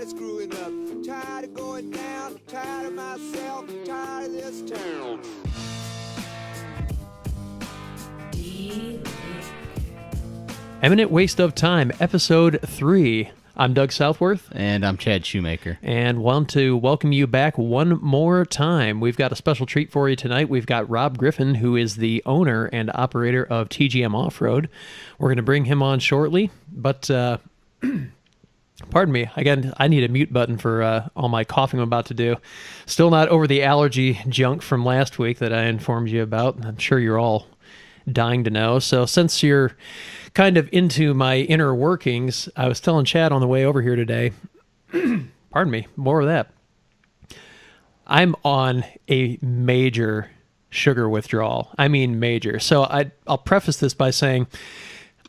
tired of screwing up, tired of going down, tired of myself, tired of this town. Eminent Waste of Time, Episode 3. I'm Doug Southworth. And I'm Chad Shoemaker. And want to welcome you back one more time. We've got a special treat for you tonight. We've got Rob Griffin, who is the owner and operator of TGM Off-Road. We're going to bring him on shortly, but pardon me, again, I need a mute button for all my coughing I'm about to do. Still not over the allergy junk from last week that I informed you about. I'm sure you're all dying to know. So since you're kind of into my inner workings, I was telling Chad on the way over here today, pardon me, more of that. I'm on a major sugar withdrawal. I mean major. So I'll preface this by saying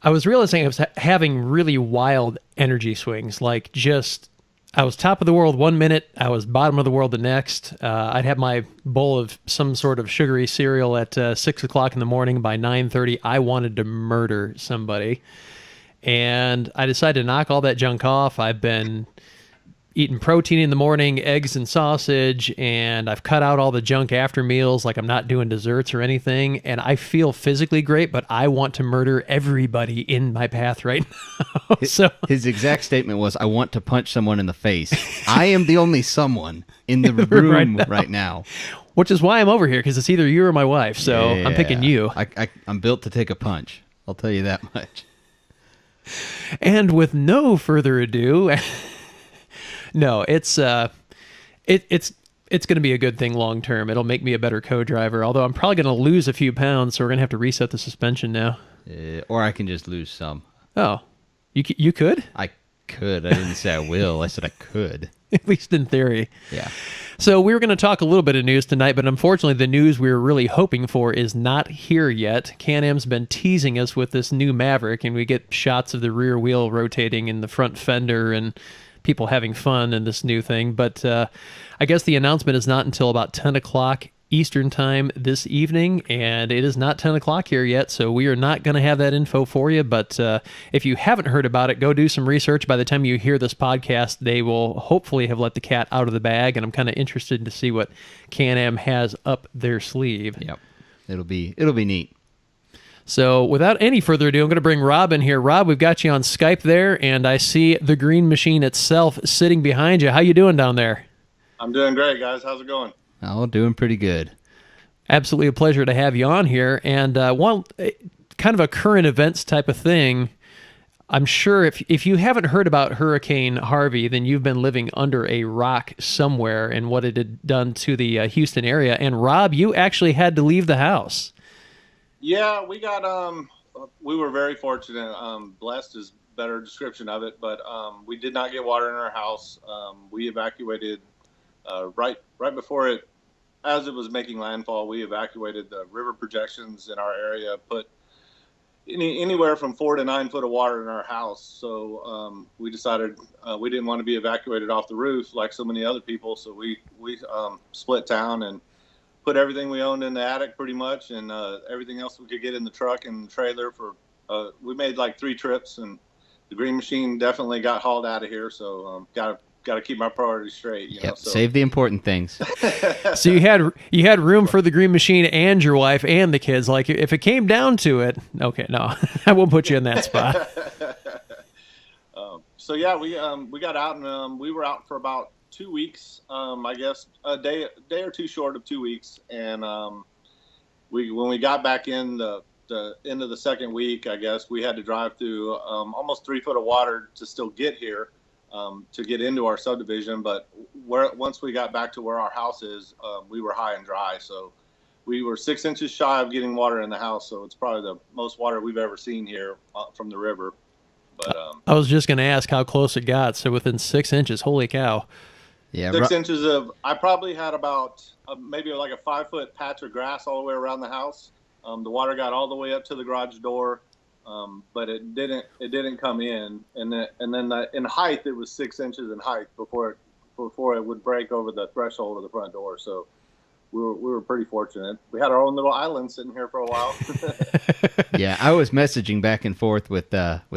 I was realizing I was having really wild energy swings, like just I was top of the world 1 minute, I was bottom of the world the next. I'd have my bowl of some sort of sugary cereal at 6 o'clock in the morning. By 9:30, I wanted to murder somebody. And I decided to knock all that junk off. I've been eating protein in the morning, eggs and sausage, and I've cut out all the junk after meals, like I'm not doing desserts or anything. And I feel physically great, but I want to murder everybody in my path right now. His exact statement was, I want to punch someone in the face. I am the only someone in the room right now. Which is why I'm over here, because it's either you or my wife, so yeah. I'm picking you. I'm built to take a punch. I'll tell you that much. And with no further ado... No, it's going to be a good thing long term. It'll make me a better co-driver, although I'm probably going to lose a few pounds, so we're going to have to reset the suspension now. Or I can just lose some. Oh, you could? I could. I didn't say I will. I said I could. At least in theory. Yeah. So we were going to talk a little bit of news tonight, but unfortunately the news we were really hoping for is not here yet. Can-Am's been teasing us with this new Maverick, and we get shots of the rear wheel rotating in the front fender and people having fun in this new thing, but I guess the announcement is not until about 10 o'clock Eastern time this evening, and it is not 10 o'clock here yet, so we are not going to have that info for you, but if you haven't heard about it, go do some research. By the time you hear this podcast, they will hopefully have let the cat out of the bag, and I'm kind of interested to see what Can-Am has up their sleeve. Yep, it'll be neat. So without any further ado, I'm going to bring Rob in here. Rob, we've got you on Skype there, and I see the green machine itself sitting behind you. How you doing down there? I'm doing great, guys. How's it going? Oh, doing pretty good. Absolutely a pleasure to have you on here. And one kind of a current events type of thing, I'm sure if you haven't heard about Hurricane Harvey, then you've been living under a rock somewhere and what it had done to the Houston area. And Rob, you actually had to leave the house. Yeah, we got we were very fortunate. Blessed is a better description of it, but we did not get water in our house. We evacuated right before it, as it was making landfall. We evacuated the river projections in our area, put anywhere from 4 to 9 foot of water in our house. So we decided we didn't want to be evacuated off the roof like so many other people. So we split town and put everything we owned in the attic pretty much, and everything else we could get in the truck and the trailer. For we made like 3 trips, and the green machine definitely got hauled out of here. So got to keep my priorities straight. You know, so. Save the important things. So you had room for the green machine and your wife and the kids. Like if it came down to it, okay, no, I won't put you in that spot. So yeah, we got out, and we were out for about 2 weeks, I guess a day or two short of 2 weeks, and when we got back in the end of the second week, I guess we had to drive through almost 3 foot of water to still get here, to get into our subdivision. But once we got back to where our house is, we were high and dry, so we were 6 inches shy of getting water in the house. So it's probably the most water we've ever seen here from the river. But I was just going to ask how close it got. So within 6 inches, holy cow. Yeah, 6 inches of, I probably had about maybe like a 5 foot patch of grass all the way around the house. The water got all the way up to the garage door, but it didn't come in. And then in height, it was 6 inches in height before it would break over the threshold of the front door. So we were pretty fortunate. We had our own little island sitting here for a while. Yeah, I was messaging back and forth with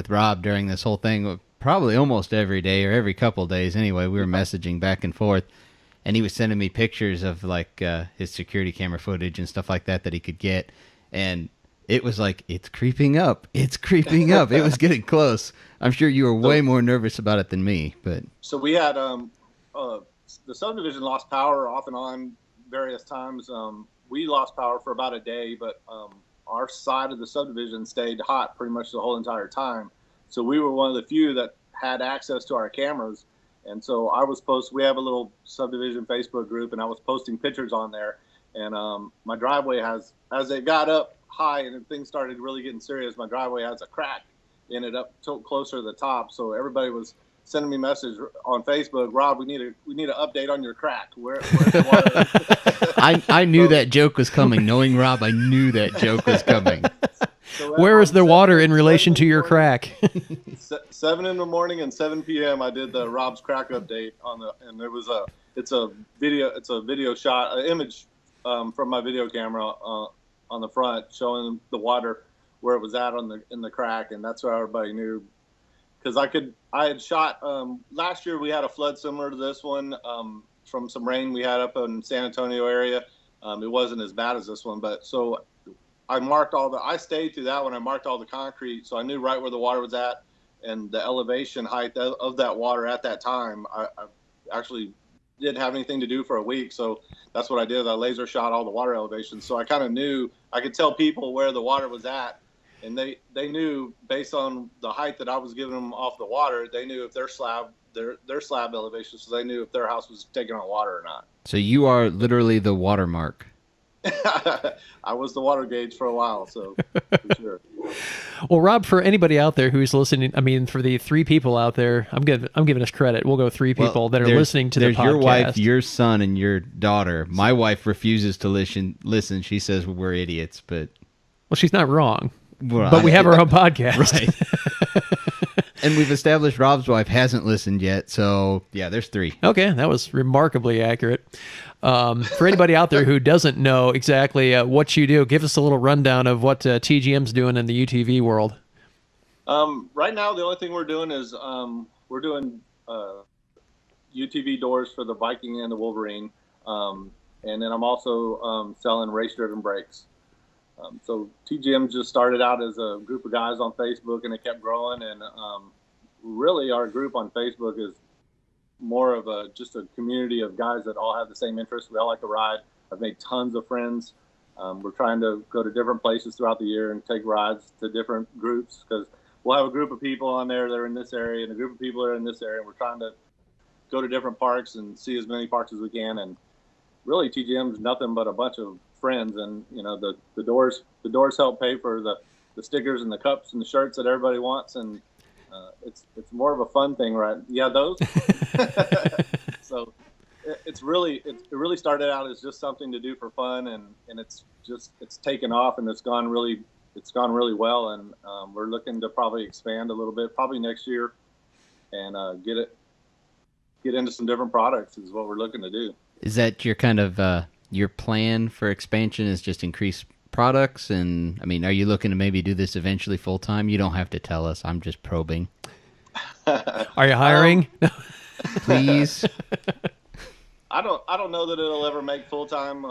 Rob during this whole thing. probably almost every day or every couple days. Anyway, we were messaging back and forth, and he was sending me pictures of like his security camera footage and stuff like that he could get, and it was like, it's creeping up. It's creeping up. It was getting close. I'm sure you were way more nervous about it than me, but So we had the subdivision lost power off and on various times. We lost power for about a day, but our side of the subdivision stayed hot pretty much the whole entire time. So we were one of the few that had access to our cameras. And so we have a little subdivision Facebook group, and I was posting pictures on there. And my driveway as it got up high and things started really getting serious, my driveway has a crack in it up closer to the top. So everybody was sending me messages on Facebook, Rob, we need an update on your crack. Where's the water? I knew that joke was coming. Knowing Rob, I knew that joke was coming. So Where is the water in relation to your crack? 7 in the morning and 7 p.m. I did the Rob's crack update and there was it's a video shot, an image from my video camera on the front showing the water where it was at in the crack, and that's where everybody knew. Because I had shot last year. We had a flood similar to this one from some rain we had up in San Antonio area. It wasn't as bad as this one, but so I stayed through that one. I marked all the concrete, so I knew right where the water was at and the elevation height of that water at that time. I actually didn't have anything to do for a week, so that's what I did. I laser shot all the water elevations, so I kind of knew. I could tell people where the water was at, and they knew based on the height that I was giving them off the water. They knew if their slab elevation, so they knew if their house was taking on water or not. So you are literally the watermark. I was the water gauge for a while, so for sure. Well, Rob, for anybody out there who's listening, I mean, for the 3 people out there, I'm giving us credit. We'll go 3 people that are listening to the podcast. There's your wife, your son, and your daughter. My wife refuses to listen. She says we're idiots, but well, she's not wrong. Well, but we have our own podcast, right? And we've established Rob's wife hasn't listened yet, so yeah, there's 3. Okay, that was remarkably accurate. For anybody out there who doesn't know exactly what you do, give us a little rundown of what TGM's doing in the UTV world. Right now, the only thing we're doing is we're doing UTV doors for the Viking and the Wolverine, and then I'm also selling race-driven brakes. So TGM just started out as a group of guys on Facebook, and it kept growing. And really, our group on Facebook is more of just a community of guys that all have the same interests. We all like to ride. I've made tons of friends. We're trying to go to different places throughout the year and take rides to different groups, because we'll have a group of people on there that are in this area and a group of people that are in this area. And we're trying to go to different parks and see as many parks as we can. And really, TGM is nothing but a bunch of friends. And the doors help pay for the stickers and the cups and the shirts that everybody wants. And it's more of a fun thing, right? Yeah, those. So it really started out as just something to do for fun, and it's taken off, and it's gone really well. And we're looking to probably expand a little bit, probably next year, and get into some different products is what we're looking to do. Is that your kind of your plan for expansion? Is just increase products? And I mean, are you looking to maybe do this eventually full time? You don't have to tell us. I'm just probing. Are you hiring? Please. I don't know that it'll ever make full time.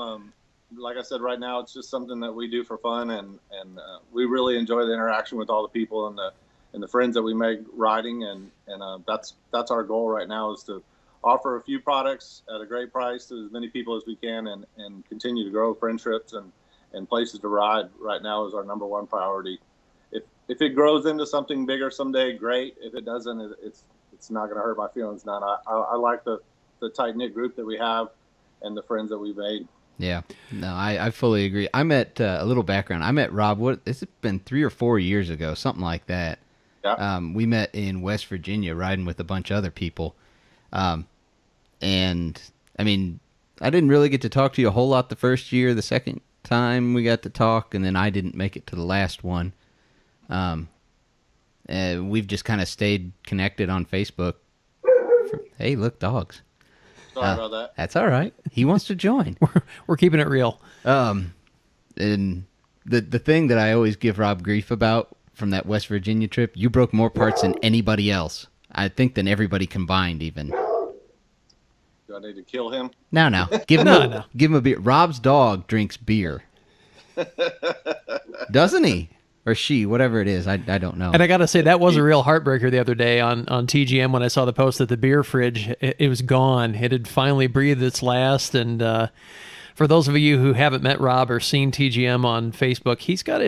Like I said, right now it's just something that we do for fun, and we really enjoy the interaction with all the people and the friends that we make riding, and that's our goal right now, is to offer a few products at a great price to as many people as we can, and continue to grow friendships and places to ride. Right now is our number one priority. If it grows into something bigger someday, great. If it doesn't, it's not going to hurt my feelings none. I like the tight-knit group that we have and the friends that we've made. Yeah, no, I fully agree. I met a little background. I met Rob. It's been 3 or 4 years ago, something like that. Yeah. We met in West Virginia, riding with a bunch of other people. And I mean, I didn't really get to talk to you a whole lot the first year. The second time we got to talk, and then I didn't make it to the last one. We've just kind of stayed connected on Facebook. Hey, look, dogs. Sorry about that. That's all right. He wants to join. We're keeping it real. And the thing that I always give Rob grief about from that West Virginia trip, you broke more parts than anybody else. I think, than everybody combined even. Do I need to kill him? No. Give him No. give him a beer. Rob's dog drinks beer. Doesn't he? Or she, whatever it is. I don't know. And I got to say, that was a real heartbreaker the other day on TGM when I saw the post that the beer fridge, it was gone. It had finally breathed its last. And for those of you who haven't met Rob or seen TGM on Facebook, he's got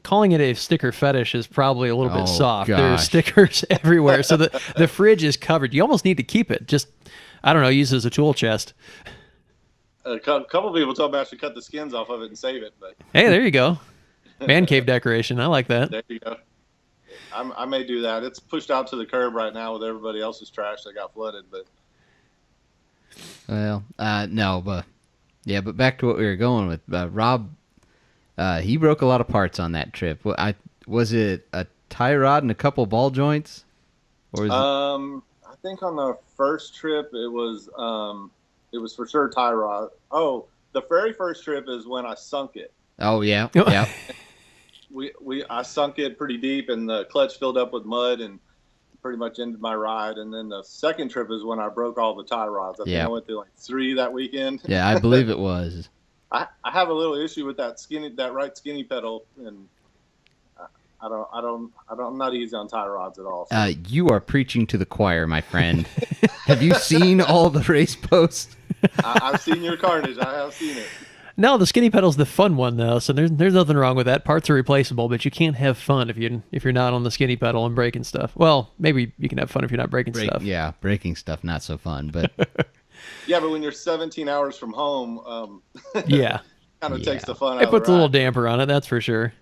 calling it a sticker fetish is probably a little bit soft. Gosh. There's stickers everywhere. So the fridge is covered. You almost need to keep it. Just, I don't know, use it as a tool chest. A couple of people told me I should cut the skins off of it and save it, but Hey, there you go. Man cave decoration. I like that. there you go. I may do that. It's pushed out to the curb right now with everybody else's trash that got flooded. But Well, no, but yeah, but back to what we were going with. Rob, he broke a lot of parts on that trip. Was it a tie rod and a couple ball joints, or I think on the first trip it was for sure tie rod. Oh, the very first trip is when I sunk it. Oh yeah, yeah. I sunk it pretty deep, and the clutch filled up with mud and pretty much ended my ride. And then the second trip is when I broke all the tie rods. I think I went through like 3 that weekend. Yeah, I believe it was. I have a little issue with that right skinny pedal, and I'm not easy on tie rods at all. So. You are preaching to the choir, my friend. Have you seen all the race posts? I've seen your carnage. I have seen it. No, the skinny pedal's the fun one though, so there's nothing wrong with that. Parts are replaceable, but you can't have fun if you're not on the skinny pedal and breaking stuff. Well, maybe you can have fun if you're not breaking stuff. Yeah, breaking stuff not so fun, but yeah, but when you're 17 hours from home, yeah, kind of takes the fun out. It puts of the a little ride. damper on it, that's for sure.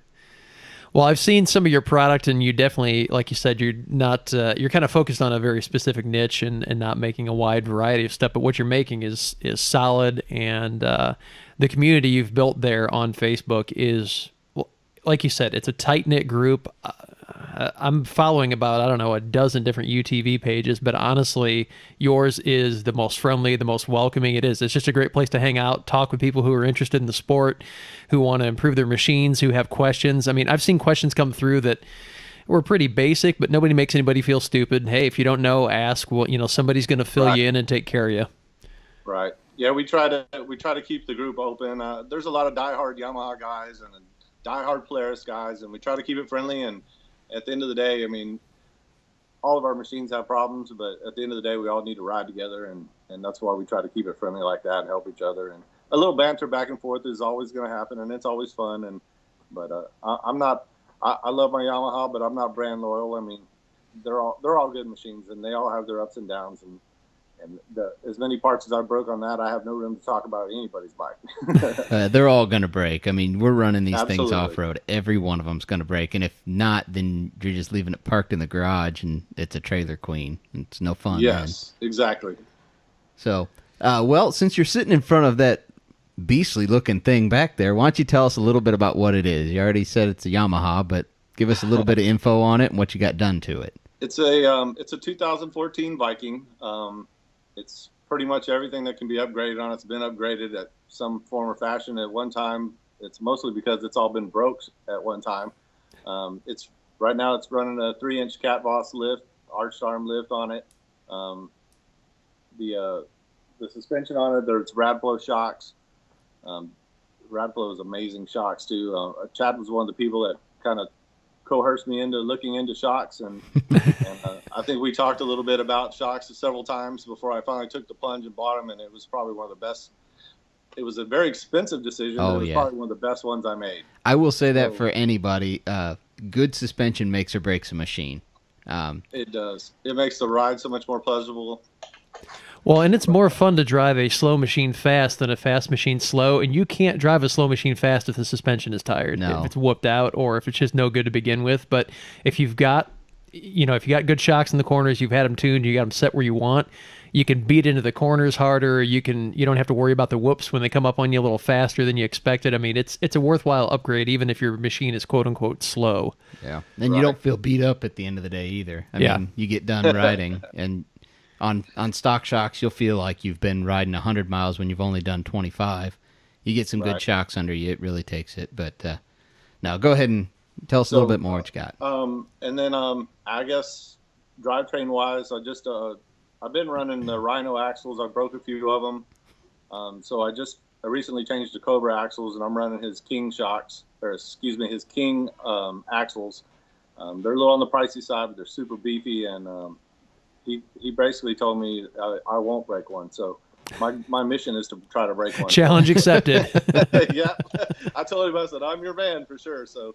Well, I've seen some of your product, and you definitely, like you said, you're not you're kind of focused on a very specific niche and not making a wide variety of stuff. But what you're making is solid, and the community you've built there on Facebook is, like you said, it's a tight knit group. I'm following about, I don't know, a dozen different UTV pages, but honestly, yours is the most friendly, the most welcoming it is. It's just a great place to hang out, talk with people who are interested in the sport, who want to improve their machines, who have questions. I mean, I've seen questions come through that were pretty basic, but nobody makes anybody feel stupid. Hey, if you don't know, ask. Well, somebody's going to fill you in and take care of you. Right. Yeah, we try to keep the group open. There's a lot of diehard Yamaha guys and diehard Polaris guys, and we try to keep it friendly. And at the end of the day, I mean, all of our machines have problems, but at the end of the day, we all need to ride together, and that's why we try to keep it friendly like that and help each other. And a little banter back and forth is always going to happen, and it's always fun. But I love my Yamaha, but I'm not brand loyal. I mean, they're all good machines, and they all have their ups and downs. And as many parts as I broke on that, I have no room to talk about anybody's bike. They're all going to break. I mean, we're running these things Absolutely. off-road. Every one of them's going to break. And if not, then you're just leaving it parked in the garage, and it's a trailer queen. It's no fun. Yes, exactly. So, well, since you're sitting in front of that beastly-looking thing back there, why don't you tell us a little bit about what it is? You already said it's a Yamaha, but give us a little bit of info on it and what you got done to it. It's a 2014 Viking. It's pretty much everything that can be upgraded on. It's been upgraded at some form or fashion at one time. It's mostly because it's all been broke at one time. Right now it's running a 3-inch Cat Voss lift, arched arm lift on it. The suspension on it, there's Radflow shocks. Radflow is amazing shocks too. Chad was one of the people that kind of coerced me into looking into shocks, and I think we talked a little bit about shocks several times before I finally took the plunge and bought them, and it was probably one of the best. It was a very expensive decision, but it was probably one of the best ones I made. I will say that for anybody, good suspension makes or breaks a machine. It does. It makes the ride so much more pleasurable. Well, and it's more fun to drive a slow machine fast than a fast machine slow, and you can't drive a slow machine fast if the suspension is tired, if it's whooped out, or if it's just no good to begin with. But if you've got, good shocks in the corners, you've had them tuned, you got them set where you want, you can beat into the corners harder. You don't have to worry about the whoops when they come up on you a little faster than you expected. I mean, it's a worthwhile upgrade, even if your machine is quote unquote slow. Yeah, and you don't feel beat up at the end of the day either. I mean, you get done riding and. On stock shocks, you'll feel like you've been riding 100 miles when you've only done 25. You get some good shocks under you, it really takes it. But now go ahead and tell us a little bit more what you got. And then I guess drivetrain wise, I've been running the Rhino axles. I broke a few of them. So I recently changed to Cobra axles, and I'm running his King shocks, or excuse me, his King axles. They're a little on the pricey side, but they're super beefy, and he basically told me I won't break one. So my mission is to try to break one. Challenge accepted. Yeah, I told him, I said, I'm your man for sure. So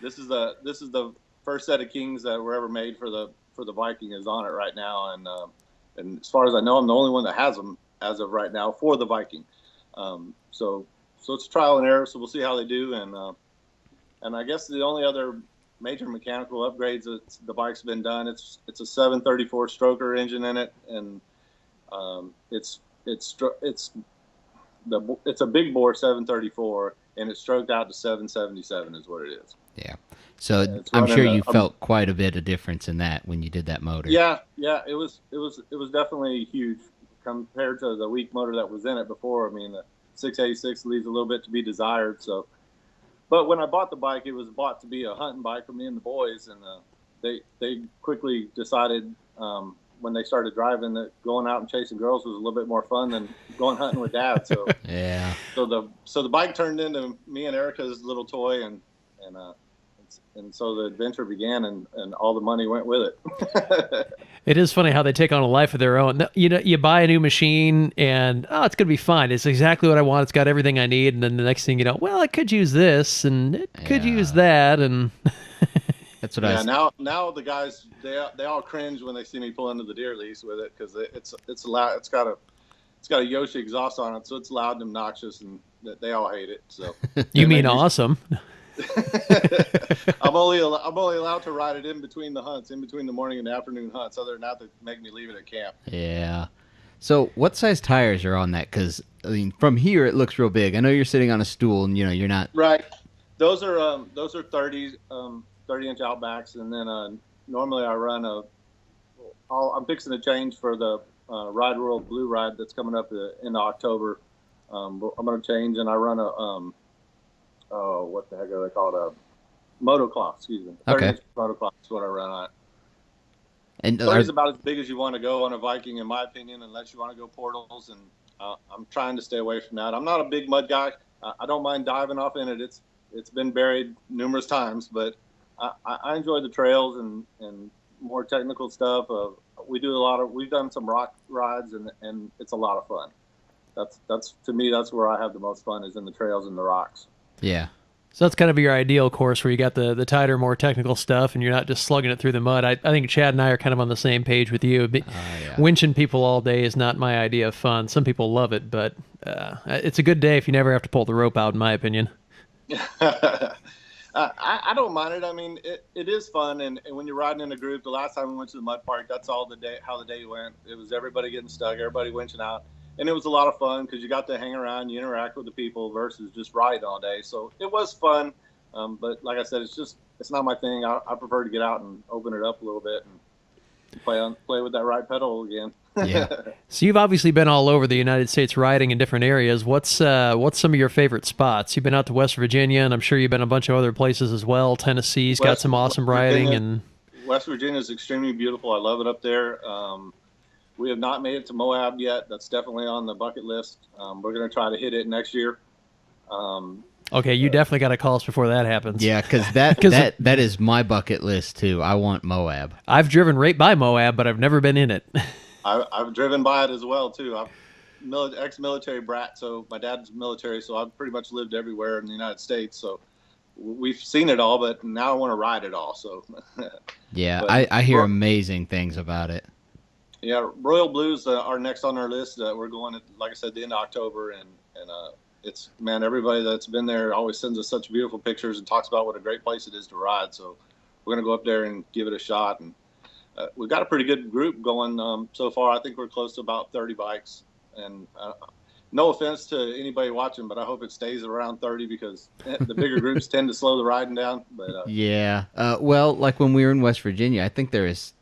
this is the first set of Kings that were ever made for the Viking is on it right now, and as far as I know, I'm the only one that has them as of right now for the Viking. So it's trial and error. So we'll see how they do, and I guess the only other major mechanical upgrades that the bike's been done. It's a 734 stroker engine in it, and it's a big bore 734, and it's stroked out to 777 is what it is. Yeah. So I'm sure you felt quite a bit of difference in that when you did that motor. Yeah, it was definitely huge compared to the weak motor that was in it before. I mean, the 686 leaves a little bit to be desired. So, but when I bought the bike, it was bought to be a hunting bike for me and the boys, and they quickly decided when they started driving that going out and chasing girls was a little bit more fun than going hunting with Dad. So yeah. So the bike turned into me and Erica's little toy, and so the adventure began, and all the money went with it. It is funny how they take on a life of their own. You know, you buy a new machine and, it's going to be fine. It's exactly what I want. It's got everything I need. And then the next thing you know, well, I could use this and it could use that. And that's what I said. Now the guys, they all cringe when they see me pull into the deer lease with it, because it's loud. It's got a Yoshi exhaust on it, so it's loud and obnoxious, and they all hate it. So you mean awesome? I'm only allowed to ride it in between the hunts, in between the morning and afternoon hunts. Other than that, they make me leave it at camp. Yeah. So what size tires are on that? Because I mean, from here it looks real big. I know you're sitting on a stool, and you're not right. Those are 30-inch Outbacks, and then normally I run I'm fixing to change for the Ride World Blue Ride that's coming up in October. I'm going to change, and I run what the heck are they called? A motocloth, excuse me. 30-inch motocloth is what I run on. And 30 is about as big as you want to go on a Viking, in my opinion, unless you want to go portals. And I'm trying to stay away from that. I'm not a big mud guy. I don't mind diving off in it. It's been buried numerous times, but I enjoy the trails and more technical stuff. We've done some rock rides, and it's a lot of fun. That's to me, that's where I have the most fun, is in the trails and the rocks. Yeah. So that's kind of your ideal course, where you got the tighter, more technical stuff, and you're not just slugging it through the mud. I think Chad and I are kind of on the same page with you. Yeah. Winching people all day is not my idea of fun. Some people love it, but it's a good day if you never have to pull the rope out, in my opinion. I don't mind it. I mean, it is fun, and when you're riding in a group, the last time we went to the mud park, that's all how the day went. It was everybody getting stuck, everybody winching out. And it was a lot of fun because you got to hang around, you interact with the people versus just riding all day. So it was fun. But like I said, it's not my thing. I prefer to get out and open it up a little bit and play with that right pedal again. Yeah. So you've obviously been all over the United States riding in different areas. What's some of your favorite spots? You've been out to West Virginia, and I'm sure you've been a bunch of other places as well. Tennessee's got some awesome riding. And West Virginia is extremely beautiful. I love it up there. We have not made it to Moab yet. That's definitely on the bucket list. We're going to try to hit it next year. Okay, you definitely got to call us before that happens. Yeah, because that is my bucket list too. I want Moab. I've driven right by Moab, but I've never been in it. I've driven by it as well too. I'm ex-military brat, so my dad's military, so I've pretty much lived everywhere in the United States. So we've seen it all, but now I want to ride it all. So yeah, I hear amazing things about it. Yeah, Royal Blues are next on our list. We're going, like I said, the end of October, and it's, man, everybody that's been there always sends us such beautiful pictures and talks about what a great place it is to ride. So we're going to go up there and give it a shot. And we've got a pretty good group going so far. I think we're close to about 30 bikes. And no offense to anybody watching, but I hope it stays around 30 because the bigger groups tend to slow the riding down. But yeah. Well, like when we were in West Virginia, I think there is,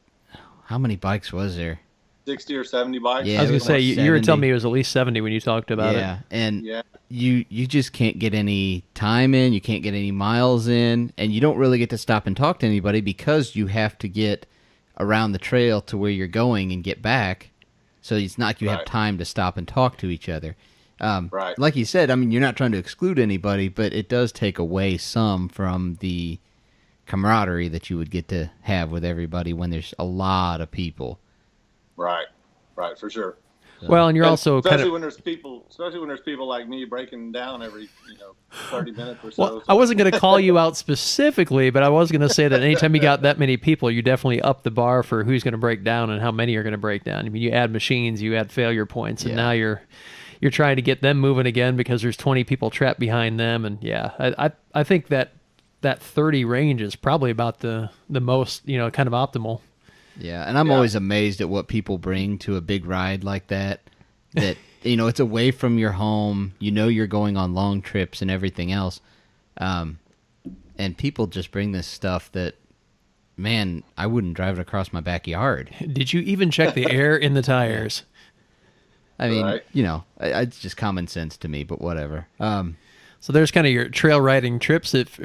how many bikes was there? 60 or 70 bikes. Yeah, I was going to say, you were telling me it was at least 70 when you talked about it. Yeah, and you just can't get any time in, you can't get any miles in, and you don't really get to stop and talk to anybody because you have to get around the trail to where you're going and get back. So it's not like you have Right. time to stop and talk to each other. Right. Like you said, I mean, you're not trying to exclude anybody, but it does take away some from the camaraderie that you would get to have with everybody when there's a lot of people. Right. Right. For sure. Well, and you're And also especially kind of. when there's people like me breaking down every 30 minutes or so. Well, I wasn't going to call you out specifically, but I was going to say that anytime you got that many people, you definitely up the bar for who's going to break down and how many are going to break down. I mean, you add machines, you add failure points, and Yeah. now you're trying to get them moving again because there's 20 people trapped behind them. And yeah, I think that 30 range is probably about the most, kind of optimal. Yeah, and I'm always amazed at what people bring to a big ride like that. That it's away from your home. You're going on long trips and everything else, and people just bring this stuff that, man, I wouldn't drive it across my backyard. Did you even check the air in the tires? I mean, Right. it's just common sense to me, but whatever. So there's kind of your trail riding tips if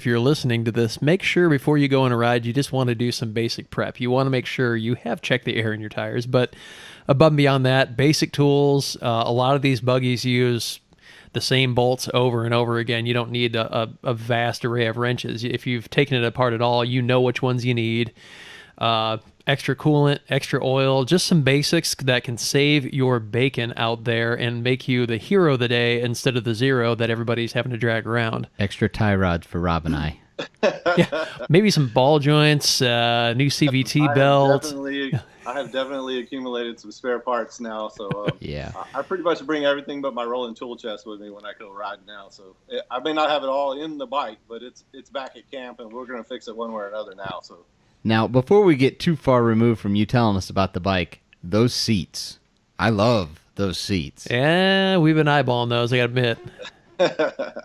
you're listening to this. Make sure before you go on a ride, you just want to do some basic prep. You want to make sure you have checked the air in your tires. But above and beyond that, basic tools. A lot of these buggies use the same bolts over and over again. You don't need a vast array of wrenches. If you've taken it apart at all, you know which ones you need. Extra coolant, extra oil, just some basics that can save your bacon out there and make you the hero of the day instead of the zero that everybody's having to drag around. Extra tie rods for Rob and I. Yeah, maybe some ball joints, new CVT belts. I have definitely accumulated some spare parts now, so Yeah. I pretty much bring everything but my rolling tool chest with me when I go ride now. So I may not have it all in the bike, but it's back at camp, and we're going to fix it one way or another now. So Now, before we get too far removed from you telling us about the bike, those seats. I love those seats. Yeah, we've been eyeballing those, I gotta admit.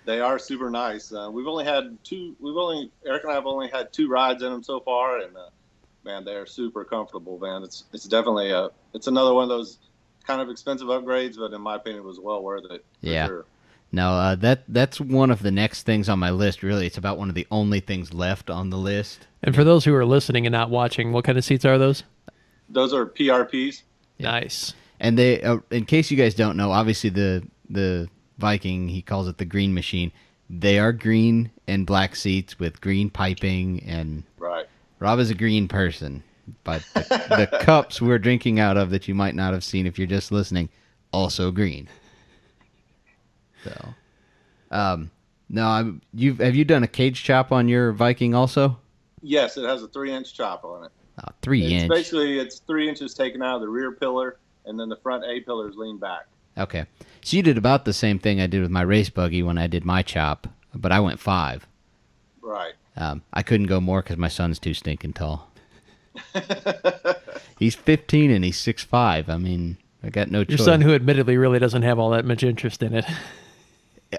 they are super nice. Eric and I have only had 2 rides in them so far, and man, they are super comfortable, man. It's definitely it's another one of those kind of expensive upgrades, but in my opinion, it was well worth it. Yeah. Sure. No, that's one of the next things on my list, really. It's about one of the only things left on the list. And for those who are listening and not watching, what kind of seats are those? Those are PRPs. Nice. And they, in case you guys don't know, obviously the Viking, he calls it the green machine. They are green and black seats with green piping, and Right. Rob is a green person. But the cups we're drinking out of that you might not have seen if you're just listening, also green. So, no, have you done a cage chop on your Viking also? Yes, it has a 3-inch chop on it. 3 It's inch. basically 3 inches taken out of the rear pillar, and then the front A pillar is leaned back. Okay. So you did about the same thing I did with my race buggy when I did my chop, but I went 5. Right. I couldn't go more because my son's too stinking tall. He's 15 and he's 6'5". I mean, I got no choice. Your son, who admittedly really doesn't have all that much interest in it.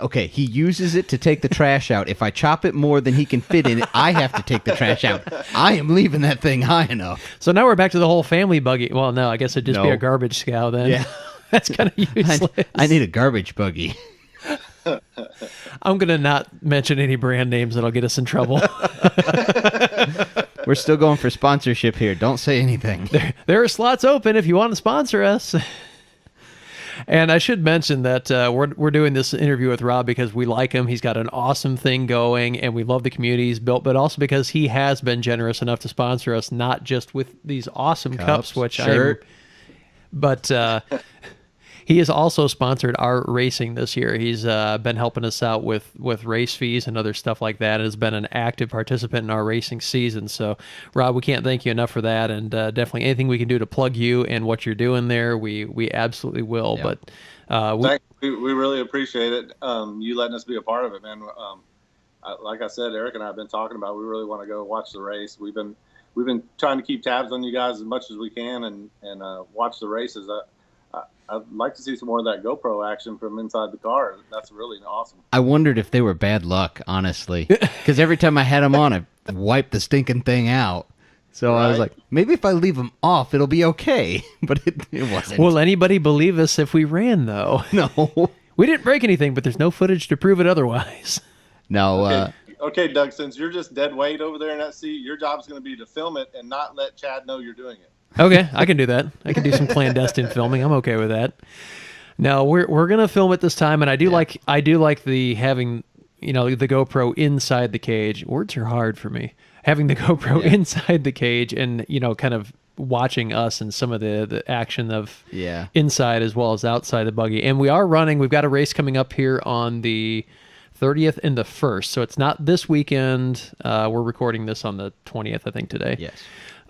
Okay, he uses it to take the trash out. If I chop it more than he can fit in it, I have to take the trash out. I am leaving that thing high enough. So now we're back to the whole family buggy. Well, no, I guess it'd just be No. a garbage scow then. Yeah. That's kind of useless. I need a garbage buggy. I'm going to not mention any brand names that'll get us in trouble. We're still going for sponsorship here. Don't say anything. There are slots open if you want to sponsor us. And I should mention that we're doing this interview with Rob because we like him. He's got an awesome thing going, and we love the community he's built, but also because he has been generous enough to sponsor us, not just with these awesome cups, which shirt. but he has also sponsored our racing this year. He's been helping us out with race fees and other stuff like that, and has been an active participant in our racing season. So, Rob, we can't thank you enough for that, and definitely anything we can do to plug you and what you're doing there, we absolutely will. Yeah. But We really appreciate it. You letting us be a part of it, man. Like I said, Eric and I have been talking about, we really want to go watch the race. We've been trying to keep tabs on you guys as much as we can and watch the races. I'd like to see some more of that GoPro action from inside the car. That's really awesome. I wondered if they were bad luck, honestly. Because every time I had them on, I wiped the stinking thing out. So I was Right. like, maybe if I leave them off, it'll be okay. But it wasn't. will anybody believe us if we ran, though? No. We didn't break anything, but there's no footage to prove it otherwise. No, Okay. Okay, Doug, since you're just dead weight over there in that seat, your job is going to be to film it and not let Chad know you're doing it. Okay, I can do that. I can do some clandestine filming. I'm okay with that. No, we're gonna film it this time, and I do like the having the GoPro inside the cage. Words are hard for me. Having the GoPro inside the cage and kind of watching us and some of the action of inside as well as outside the buggy. And we've got a race coming up here on the 30th and the 1st. So it's not this weekend. We're recording this on the 20th, I think, today. Yes.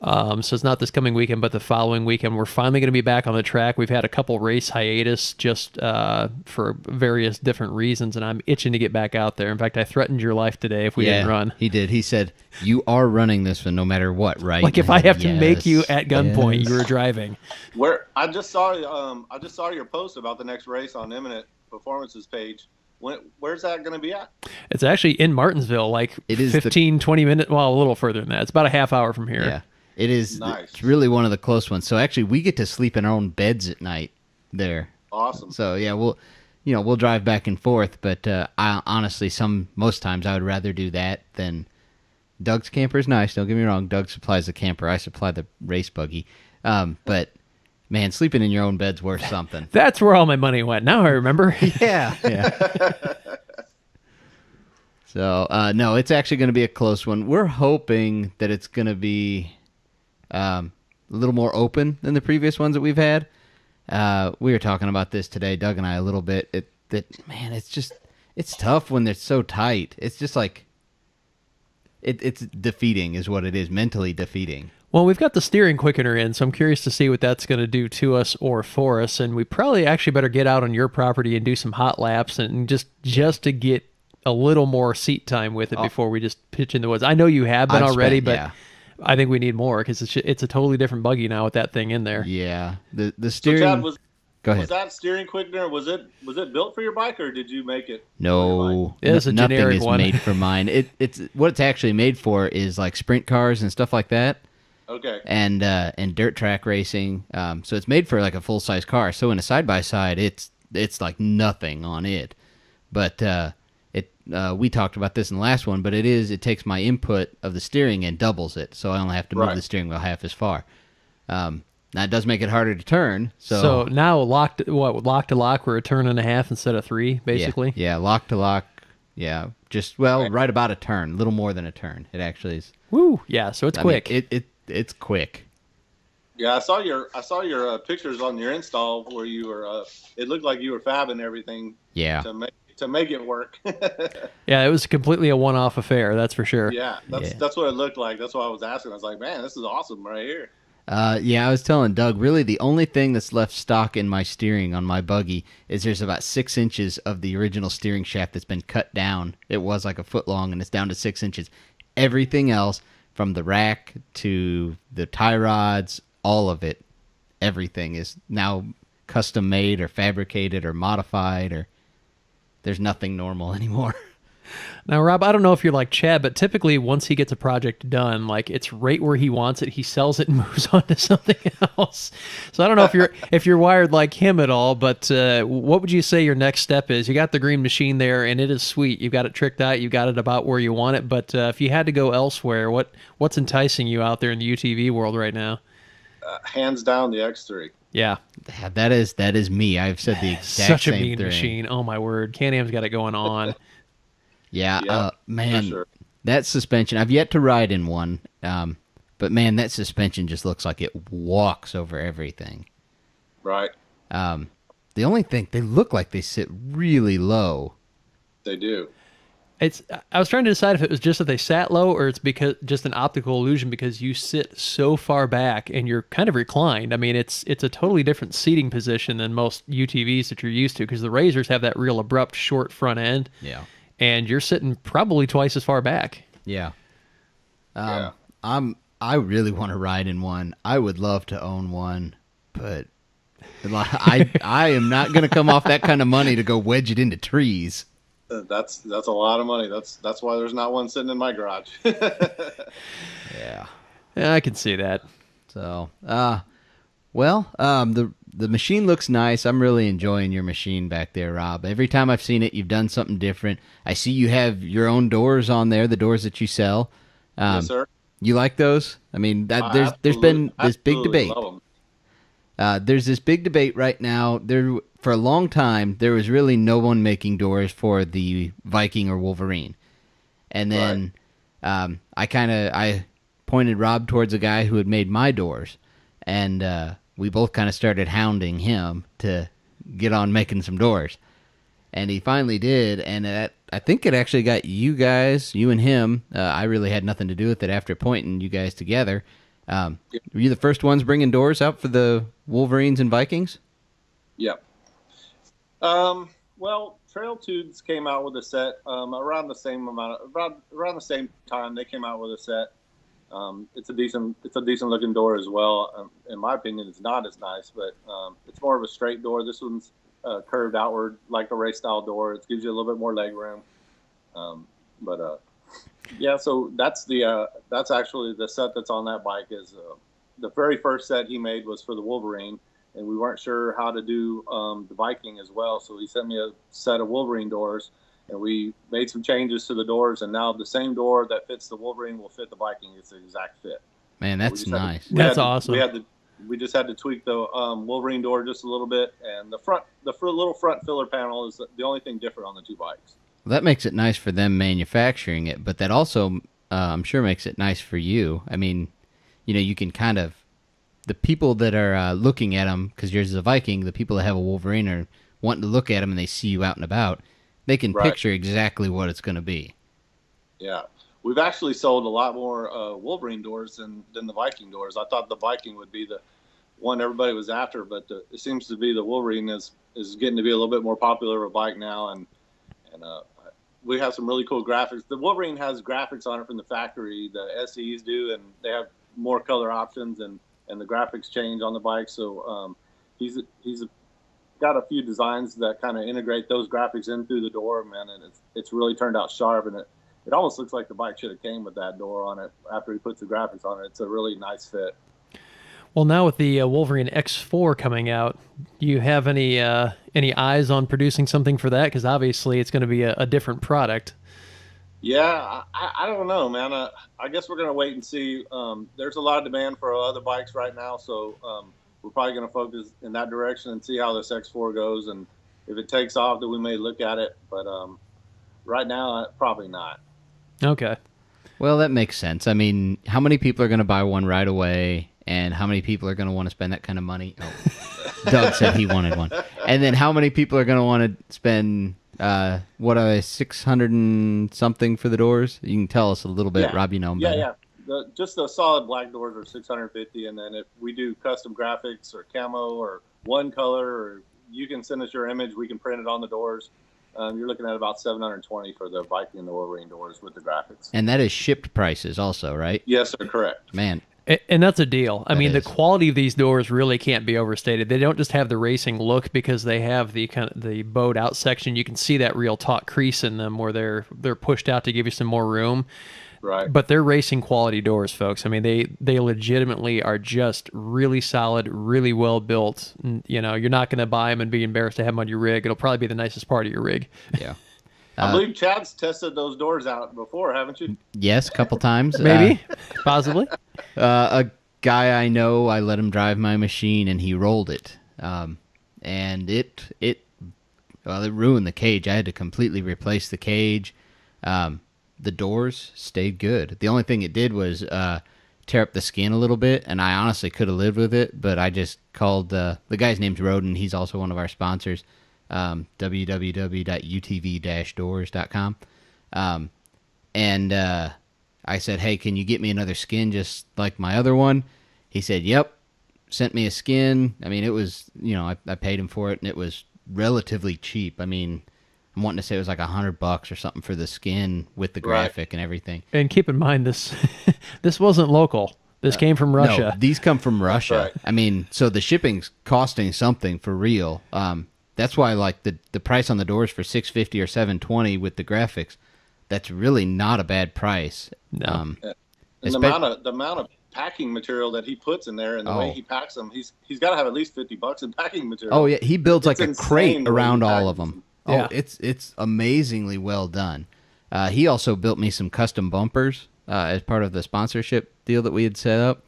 So it's not this coming weekend, but the following weekend. We're finally going to be back on the track. We've had a couple race hiatus just for various different reasons, and I'm itching to get back out there. In fact, I threatened your life today if we didn't run. He did. He said, "You are running this one no matter what, right?" Like if I have to make you at gunpoint, you were driving. Where I just saw your post about the next race on Eminent Performances page. Where's that going to be at? It's actually in Martinsville, like it is 20 minutes. Well, a little further than that. It's about a half hour from here. Yeah. It is nice. It's really one of the close ones. So actually, we get to sleep in our own beds at night there. Awesome. So yeah, we'll drive back and forth. But I honestly, most times I would rather do that than Doug's camper is nice. Don't get me wrong. Doug supplies the camper. I supply the race buggy. But man, sleeping in your own bed's worth something. That's where all my money went. Now I remember. Yeah. So no, it's actually going to be a close one. We're hoping that it's going to be a little more open than the previous ones that we've had. We were talking about this today, Doug and I, a little bit. It's tough when they're so tight. It's just like it's defeating, is what it is. Mentally defeating. Well, we've got the steering quickener in, so I'm curious to see what that's going to do to us or for us. And we probably actually better get out on your property and do some hot laps and just to get a little more seat time with it before we just pitch in the woods. I know you have been already, but I think we need more because it's a totally different buggy now with that thing in there. Yeah, the steering. So Chad, go ahead. Was that steering quickener? Was it built for your bike or did you make it? No, it's a nothing generic is one. made for mine. It's what it's actually made for is like sprint cars and stuff like that. Okay. And dirt track racing. So it's made for like a full size car. So in a side by side, it's like nothing on it. But we talked about this in the last one, but it takes my input of the steering and doubles it, so I only have to move the steering wheel half as far. Now it does make it harder to turn. So now lock to lock, we're a turn and a half instead of 3, basically. Yeah, lock to lock. Yeah, just right about a turn, a little more than a turn. It actually is. Woo! Yeah, so it's quick. It's quick. Yeah, I saw your pictures on your install where you were. It looked like you were fabbing everything. Yeah. To make it work. Yeah, it was completely a one-off affair, that's for sure. Yeah, that's what it looked like. That's why I was asking. I was like, man, this is awesome right here. Yeah, I was telling Doug, really the only thing that's left stock in my steering on my buggy is there's about 6 inches of the original steering shaft that's been cut down. It was like a foot long, and it's down to 6 inches. Everything else, from the rack to the tie rods, all of it, everything is now custom made or fabricated or modified, or there's nothing normal anymore. Now, Rob, I don't know if you're like Chad, but typically once he gets a project done, like it's right where he wants it, he sells it and moves on to something else. So I don't know if you're wired like him at all, but what would you say your next step is? You got the green machine there, and it is sweet. You've got it tricked out. You got it about where you want it. But if you had to go elsewhere, what's enticing you out there in the UTV world right now? Hands down, the X3. Yeah. That is me. I've said the exact Such a same mean thing. machine. Oh, my word. Can-Am's got it going on. Yeah, man, sure. That suspension, I've yet to ride in one, but man, that suspension just looks like it walks over everything. Right. The only thing, they look like they sit really low. They do. I was trying to decide if it was just that they sat low or it's because just an optical illusion because you sit so far back and you're kind of reclined. I mean, it's a totally different seating position than most UTVs that you're used to because the Razors have that real abrupt short front end. Yeah. And you're sitting probably twice as far back. Yeah. Yeah. I really want to ride in one. I would love to own one, but I am not going to come off that kind of money to go wedge it into trees. That's a lot of money. That's why there's not one sitting in my garage. Yeah. Yeah, I can see that. So, well, the the machine looks nice. I'm really enjoying your machine back there, Rob. Every time I've seen it, you've done something different. I see you have your own doors on there, the doors that you sell. Yes, sir. You like those? I mean, there's been this big debate. Love them. There's this big debate right now. For a long time, there was really no one making doors for the Viking or Wolverine. And then I pointed Rob towards a guy who had made my doors. And we both kind of started hounding him to get on making some doors. And he finally did. And I think it actually got you and him. I really had nothing to do with it after pointing you guys together. Were you the first ones bringing doors out for the Wolverines and Vikings? Yep. Well, Trail Tubes came out with a set around the same time they came out with a set. It's a decent looking door as well. In my opinion, it's not as nice, but it's more of a straight door. This one's curved outward like a race style door. It gives you a little bit more leg room. Yeah. So that's actually the set that's on that bike. Is the very first set he made was for the Wolverine, and we weren't sure how to do the Viking as well. So he sent me a set of Wolverine doors. And we made some changes to the doors, and now the same door that fits the Wolverine will fit the Viking. It's the exact fit. Man, that's nice. That's awesome. We just had to tweak the Wolverine door just a little bit, and the little front filler panel is the only thing different on the two bikes. Well, that makes it nice for them manufacturing it, but that also, I'm sure, makes it nice for you. I mean, you can kind of, the people that are looking at them, because yours is a Viking, the people that have a Wolverine are wanting to look at them, and they see you out and about. They can picture exactly what it's going to be. Yeah. We've actually sold a lot more Wolverine doors than the Viking doors. I thought the Viking would be the one everybody was after, but it seems to be the Wolverine is getting to be a little bit more popular of a bike now, and we have some really cool graphics. The Wolverine has graphics on it from the factory. The SEs do, and they have more color options, and the graphics change on the bike. So he's got a few designs that kind of integrate those graphics in through the door, man, and it's really turned out sharp, and it almost looks like the bike should have came with that door on it after he puts the graphics on it. It's a really nice fit. Well, now with the Wolverine X4 coming out, do you have any eyes on producing something for that? Because obviously it's going to be a different product. Yeah, I don't know, man. I guess we're going to wait and see. There's a lot of demand for other bikes right now, so we're probably going to focus in that direction and see how this X4 goes. And if it takes off, then we may look at it. But right now, probably not. Okay. Well, that makes sense. I mean, how many people are going to buy one right away? And how many people are going to want to spend that kind of money? Oh, Doug said he wanted one. And then how many people are going to want to spend, what are they, 600 and something for the doors? You can tell us a little bit, Rob, them better. Yeah. Just the solid black doors are $650, and then if we do custom graphics or camo or one color, or you can send us your image, we can print it on the doors. You're looking at about $720 for the Viking and the Wolverine doors with the graphics. And that is shipped prices also, right? Yes, sir, correct. Man. And that's a deal. I mean, the quality of these doors really can't be overstated. They don't just have the racing look because they have the kind of the bowed out section. You can see that real taut crease in them where they're pushed out to give you some more room. Right. But they're racing quality doors, folks. I mean, they legitimately are just really solid, really well built. You're not going to buy them and be embarrassed to have them on your rig. It'll probably be the nicest part of your rig. Yeah. I believe Chad's tested those doors out before, haven't you? Yes, a couple times. Maybe, possibly. A guy I know, I let him drive my machine, and he rolled it. And it ruined the cage. I had to completely replace the cage. The doors stayed good. The only thing it did was tear up the skin a little bit, and I honestly could have lived with it, but I just called the guy's name's Roden. He's also one of our sponsors, www.utv-doors.com. And I said, hey, can you get me another skin just like my other one? He said, yep. Sent me a skin. I mean, it was, I paid him for it, and it was relatively cheap. I mean, I'm wanting to say it was like $100 or something for the skin with the graphic and everything. And keep in mind, this wasn't local. This came from Russia. No, these come from Russia. Right. I mean, so the shipping's costing something for real. That's why, like, the price on the doors for $650 or $720 with the graphics, that's really not a bad price. No. And the amount packing material that he puts in there and the way he packs them. He's got to have at least $50 in packing material. Oh yeah, he builds It's like a insane crate the way he around all packages of them. them. Yeah. Oh, it's amazingly well done. He also built me some custom bumpers as part of the sponsorship deal that we had set up,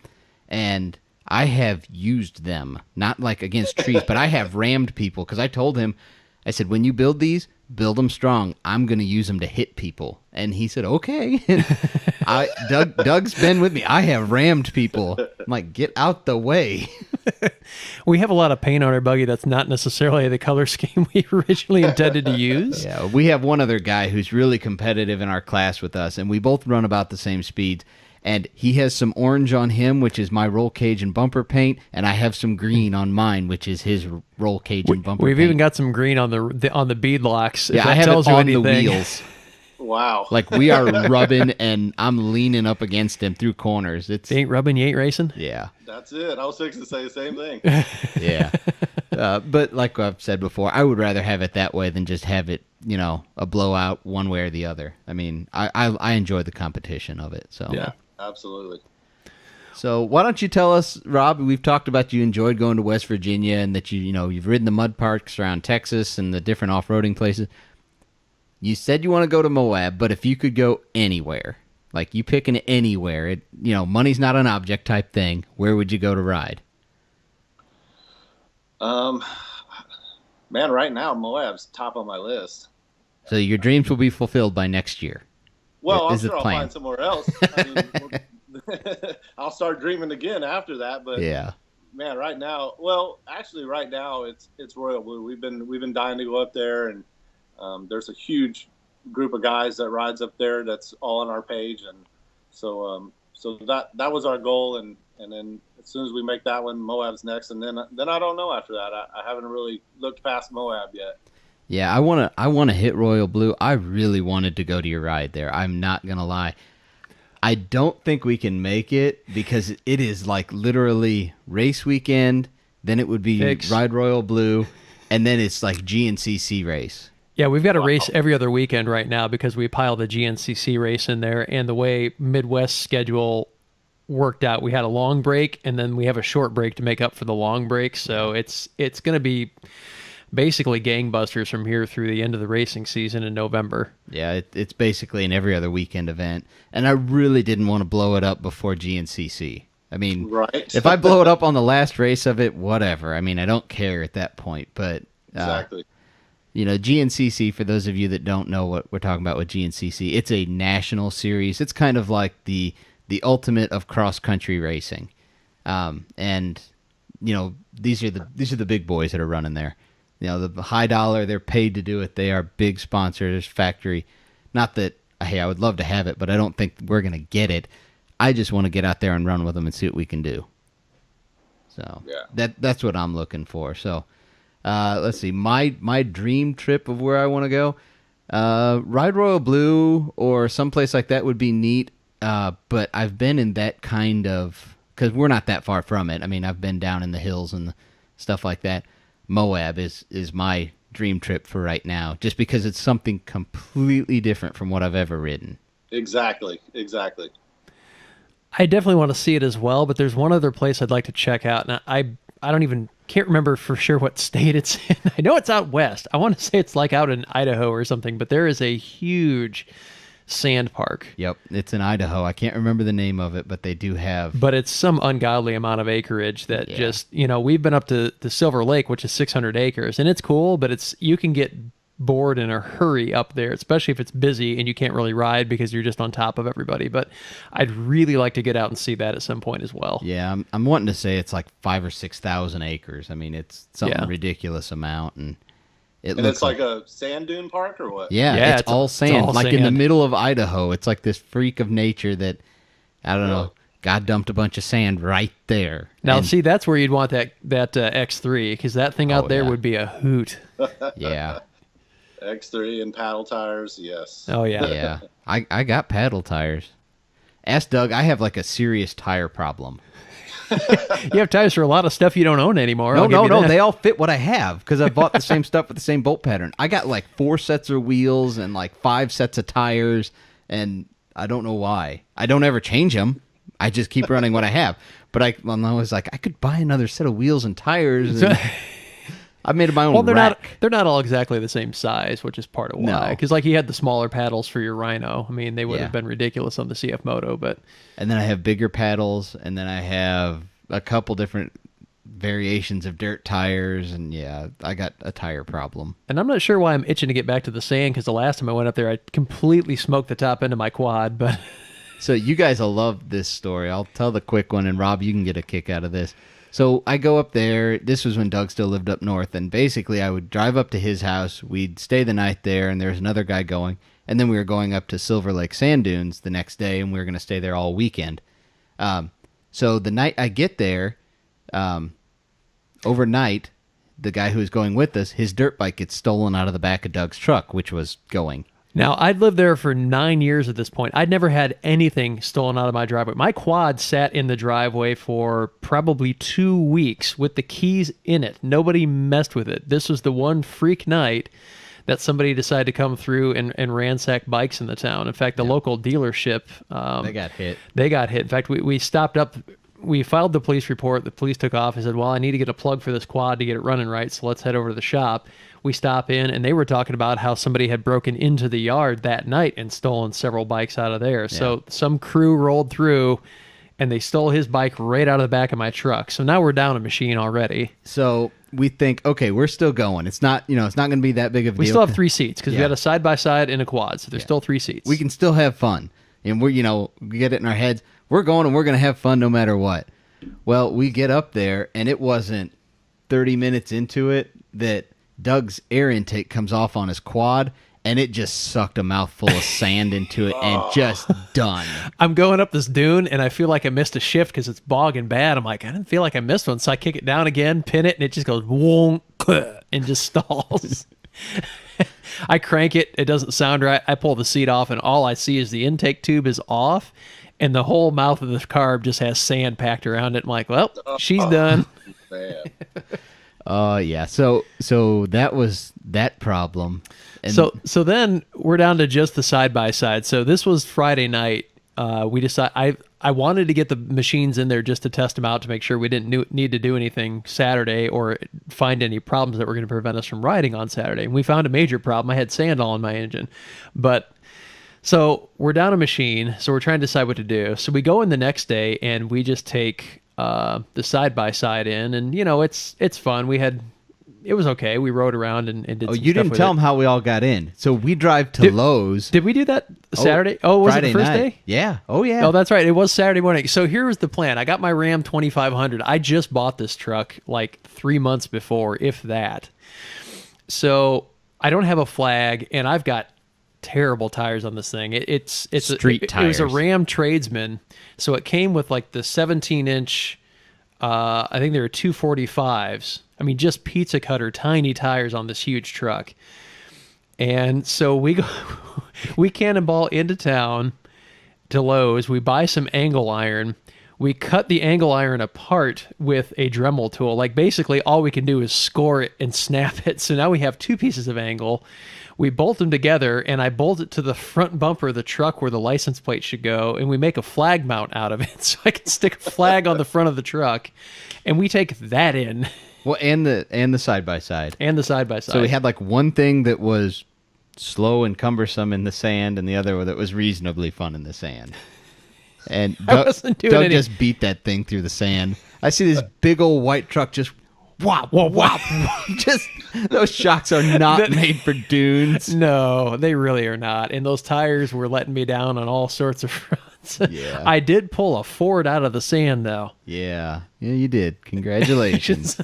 and I have used them, not like against trees, but I have rammed people because I told him, I said, when you build these, build them strong. I'm going to use them to hit people. And he said, okay. Doug's been with me. I have rammed people. I'm like, get out the way. We have a lot of paint on our buggy that's not necessarily the color scheme we originally intended to use. Yeah, we have one other guy who's really competitive in our class with us, and we both run about the same speeds. And he has some orange on him, which is my roll cage and bumper paint, and I have some green on mine, which is his roll cage and bumper We've paint. even got some green on the bead locks. Yeah, if I that have tells it you on the anything. wheels. Wow. Like we are rubbing, and I'm leaning up against him through corners. It's You ain't rubbing, you ain't racing. yeah, That's it. I was fixing to say the same thing. yeah. But like I've said before, I would rather have it that way than just have it, a blowout one way or the other. I mean, I enjoy the competition of it. So Yeah. Absolutely. So why don't you tell us, Rob? We've talked about you enjoyed going to West Virginia and that you've ridden the mud parks around Texas and the different off-roading places. You said you want to go to Moab, but if you could go anywhere, like you picking anywhere, money's not an object type thing. Where would you go to ride? Man, right now Moab's top on my list. So your dreams will be fulfilled by next year. Well, I'm Is the sure I'll plan. find somewhere else. I mean, I'll start dreaming again after that. But Yeah. man, right now, it's Royal Blue. We've been dying to go up there, and there's a huge group of guys that rides up there. That's all on our page, and so that was our goal. And then as soon as we make that one, Moab's next, and then I don't know after that. I haven't really looked past Moab yet. Yeah, I wanna hit Royal Blue. I really wanted to go to your ride there. I'm not gonna lie. I don't think we can make it because it is like literally race weekend. Then it would be Fix. Ride Royal Blue, and then it's like GNCC race. Yeah, we've got a race every other weekend right now because we piled the GNCC race in there, and the way Midwest schedule worked out, we had a long break, and then we have a short break to make up for the long break. So it's going to be basically gangbusters from here through the end of the racing season in November. Yeah, it's basically an every other weekend event, and I really didn't want to blow it up before GNCC. I mean, Right. if I blow it up on the last race of it, whatever. I mean, I don't care at that point, but Exactly. GNCC, for those of you that don't know what we're talking about with GNCC, it's a national series. It's kind of like the ultimate of cross-country racing. And these are the big boys that are running there. The high dollar, they're paid to do it. They are big sponsors, factory. Not that, hey, I would love to have it, but I don't think we're going to get it. I just want to get out there and run with them and see what we can do. So Yeah. that's what I'm looking for. So let's see. My dream trip of where I want to go, Ride Royal Blue or someplace like that would be neat. But I've been in that kind of, because we're not that far from it. I mean, I've been down in the hills and stuff like that. Moab is my dream trip for right now, just because it's something completely different from what I've ever ridden. Exactly. I definitely want to see it as well, but there's one other place I'd like to check out, and I can't remember for sure what state it's in. I know it's out west. I want to say it's like out in Idaho or something, but there is a huge sand park. Yep, it's in Idaho. I can't remember the name of it, but they do have. But it's some ungodly amount of acreage that Yeah. just, we've been up to the Silver Lake, which is 600 acres, and it's cool, but you can get bored in a hurry up there, especially if it's busy and you can't really ride because you're just on top of everybody. But I'd really like to get out and see that at some point as well. Yeah, I'm wanting to say it's like 5,000 or 6,000 acres. I mean, it's something ridiculous amount, and It's like a sand dune park or what? Yeah, it's all sand. all Like in the sand. middle of Idaho. It's like this freak of nature that, I don't know, God dumped a bunch of sand right there. Now, And- see, that's where you'd want that X3, because that thing out there yeah. would be a hoot. Yeah, X3 and paddle tires, yes. Oh, yeah. yeah. I got paddle tires. Ask Doug, I have like a serious tire problem. You have tires for a lot of stuff you don't own anymore. I'll give No, you that. they all fit what I have because I bought the same stuff with the same bolt pattern. I got like 4 sets of wheels and like 5 sets of tires, and I don't know why. I don't ever change them. I just keep running what I have. But I was like, I could buy another set of wheels and tires. And I made my own. Well, they're rack. not all exactly the same size, which is part of why. No. Because like he had the smaller paddles for your Rhino. I mean, they would Yeah. have been ridiculous on the CF Moto, but And then I have bigger paddles, and then I have a couple different variations of dirt tires, and yeah, I got a tire problem. and I'm not sure why I'm itching to get back to the sand because the last time I went up there, I completely smoked the top end of my quad. But So you guys will love this story. I'll tell the quick one, and Rob, you can get a kick out of this. So I go up there. This was when Doug still lived up north, and basically I would drive up to his house. We'd stay the night there, and there was another guy going, and then we were going up to Silver Lake Sand Dunes the next day, and we were going to stay there all weekend. So the night I get there, overnight, the guy who was going with us, his dirt bike gets stolen out of the back of Doug's truck, which was going. now I'd lived there for 9 years at this point. I'd never had anything stolen out of my driveway. My quad sat in the driveway for probably 2 weeks with the keys in it. Nobody messed with it. This was the one freak night that somebody decided to come through and ransack bikes in the town. In fact, the local dealership, They got hit. they got hit. In fact, we stopped up. We filed the police report. The police took off and said, well, I need to get a plug for this quad to get it running right, so let's head over to the shop. We stop in, and they were talking about how somebody had broken into the yard that night and stolen several bikes out of there. So some crew rolled through, and they stole his bike right out of the back of my truck. So now we're down a machine already. So we think, okay, we're still going. It's not, it's not going to be that big of a We deal. still have 3 seats because we Yeah. got a side-by-side and a quad, so there's still 3 seats. We can still have fun. And we get it in our heads. We're going and we're going to have fun no matter what. Well, we get up there, and it wasn't 30 minutes into it that Doug's air intake comes off on his quad, and it just sucked a mouthful of sand into it and just done. I'm going up this dune, and I feel like I missed a shift because it's bogging bad. I'm like, I didn't feel like I missed one. So I kick it down again, pin it, and it just goes, wonk, and just stalls. I crank it. It doesn't sound right. I pull the seat off, and all I see is the intake tube is off, and the whole mouth of the carb just has sand packed around it. I'm like, well, she's done. Man. Yeah. So that was that problem. And So then we're down to just the side by side. So this was Friday night. We decided I wanted to get the machines in there just to test them out to make sure we didn't need to do anything Saturday or find any problems that were going to prevent us from riding on Saturday. And we found a major problem. I had sand all in my engine, so we're down a machine. So we're trying to decide what to do. So we go in the next day and we just take the side by side in, and it's fun. It was okay. We rode around and did. oh, some you stuff didn't with tell it. them how we all got in. So we drive to Lowe's. Did we do that Saturday? Oh, was Friday it the first night. day? Yeah. Oh, yeah. Oh, that's right. It was Saturday morning. So here was the plan. I got my Ram 2500. I just bought this truck like 3 months before, if that. So I don't have a flag, and I've got terrible tires on this thing. It's Street It was a tires. Ram Tradesman, so it came with like the 17-inch. I think there were 245s. I mean, just pizza cutter, tiny tires on this huge truck. And so we cannonball into town to Lowe's. We buy some angle iron. We cut the angle iron apart with a Dremel tool. Like basically all we can do is score it and snap it. So now we have 2 pieces of angle. We bolt them together, and I bolt it to the front bumper of the truck where the license plate should go, and we make a flag mount out of it. So I can stick a flag on the front of the truck, and we take that in. Well, and the side by side. And the side-by-side. So we had like one thing that was slow and cumbersome in the sand, and the other that was reasonably fun in the sand. And I wasn't doing Doug any- just beat that thing through the sand. I see this big old white truck just whop, whop, whop. Just those shocks are not made for dunes. No, they really are not. And those tires were letting me down on all sorts of fronts. Yeah. I did pull a Ford out of the sand, though. Yeah, you did. Congratulations.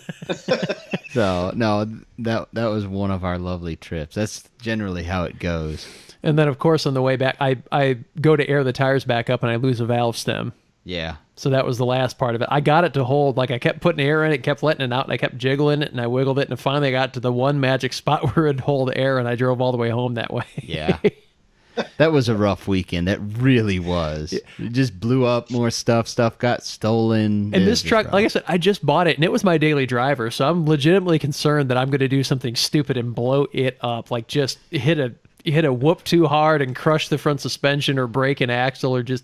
So no, that was one of our lovely trips. That's generally how it goes. And then, of course, on the way back, I go to air the tires back up, and I lose a valve stem. Yeah. So that was the last part of it. I got it to hold. Like, I kept putting air in it, kept letting it out, and I kept jiggling it, and I wiggled it, and finally I got to the one magic spot where it'd hold air, and I drove all the way home that way. Yeah. That was a rough weekend. That really was. It just blew up more stuff. Stuff got stolen. And this truck, like I said, I just bought it, and it was my daily driver, so I'm legitimately concerned that I'm going to do something stupid and blow it up, like just hit a whoop too hard and crush the front suspension or break an axle or just,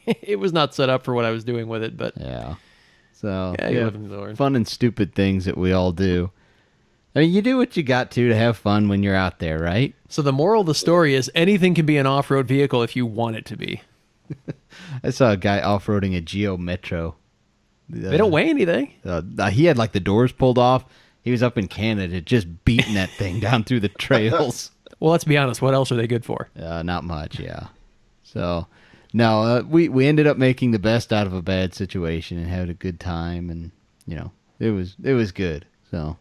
it was not set up for what I was doing with it, but Yeah. So, yeah, you live and learn. fun and stupid things that we all do. I mean, you do what you got to have fun when you're out there, right? So the moral of the story is anything can be an off-road vehicle if you want it to be. I saw a guy off-roading a Geo Metro. They don't weigh anything. He had like the doors pulled off. He was up in Canada just beating that thing down through the trails. Well, let's be honest. What else are they good for? Not much, yeah. So, no, we ended up making the best out of a bad situation and had a good time, and it was good. So,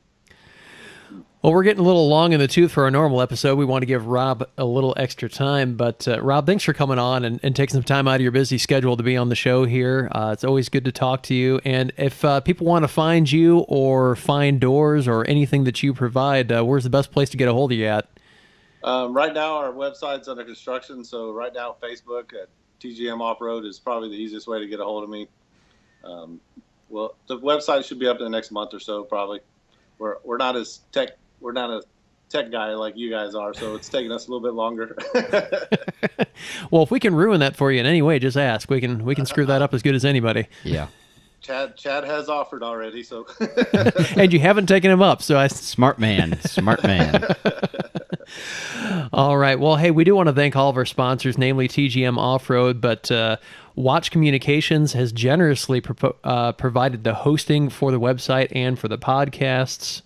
well, we're getting a little long in the tooth for our normal episode. We want to give Rob a little extra time, but Rob, thanks for coming on and taking some time out of your busy schedule to be on the show here. It's always good to talk to you. And if people want to find you or find doors or anything that you provide, where's the best place to get a hold of you at? Right now, our website's under construction, so right now, Facebook at TGM Off-Road is probably the easiest way to get a hold of me. Well, the website should be up in the next month or so, probably. We're not a tech guy like you guys are, so it's taking us a little bit longer. Well, if we can ruin that for you in any way, just ask. We can screw that up as good as anybody. yeah. Chad has offered already, so. And you haven't taken him up, so Smart man. All right. Well, hey, we do want to thank all of our sponsors, namely TGM Off-Road, but Watch Communications has generously provided the hosting for the website and for the podcasts.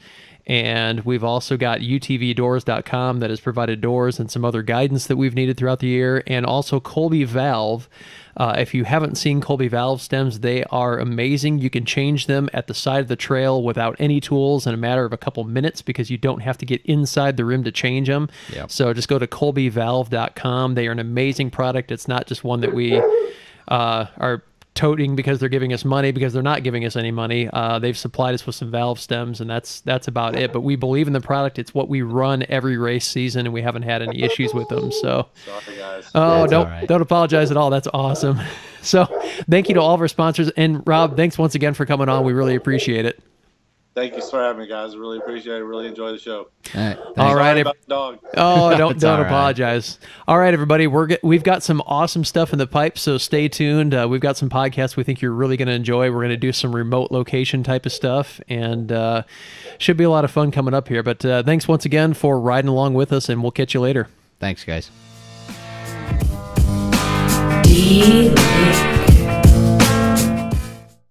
And we've also got utvdoors.com that has provided doors and some other guidance that we've needed throughout the year. And also Colby Valve. If you haven't seen Colby Valve stems, they are amazing. You can change them at the side of the trail without any tools in a matter of a couple minutes because you don't have to get inside the rim to change them. Yep. So just go to colbyvalve.com. They are an amazing product. It's not just one that we are toting because they're giving us money, because they're not giving us any money. They've supplied us with some valve stems, and that's about it. But we believe in the product. It's what we run every race season, and we haven't had any issues with them. So, Sorry, guys. oh, That's don't apologize at all. That's awesome. So, thank you to all of our sponsors, and Rob, thanks once again for coming on. We really appreciate it. Thank you for having me, guys. I really appreciate it. Really enjoy the show. All right. All right. Sorry about the dog. Oh, don't It's all right. apologize. All right, everybody, we've got some awesome stuff in the pipe, so stay tuned. We've got some podcasts we think you're really going to enjoy. We're going to do some remote location type of stuff, and should be a lot of fun coming up here. But thanks once again for riding along with us, and we'll catch you later. Thanks, guys. Deep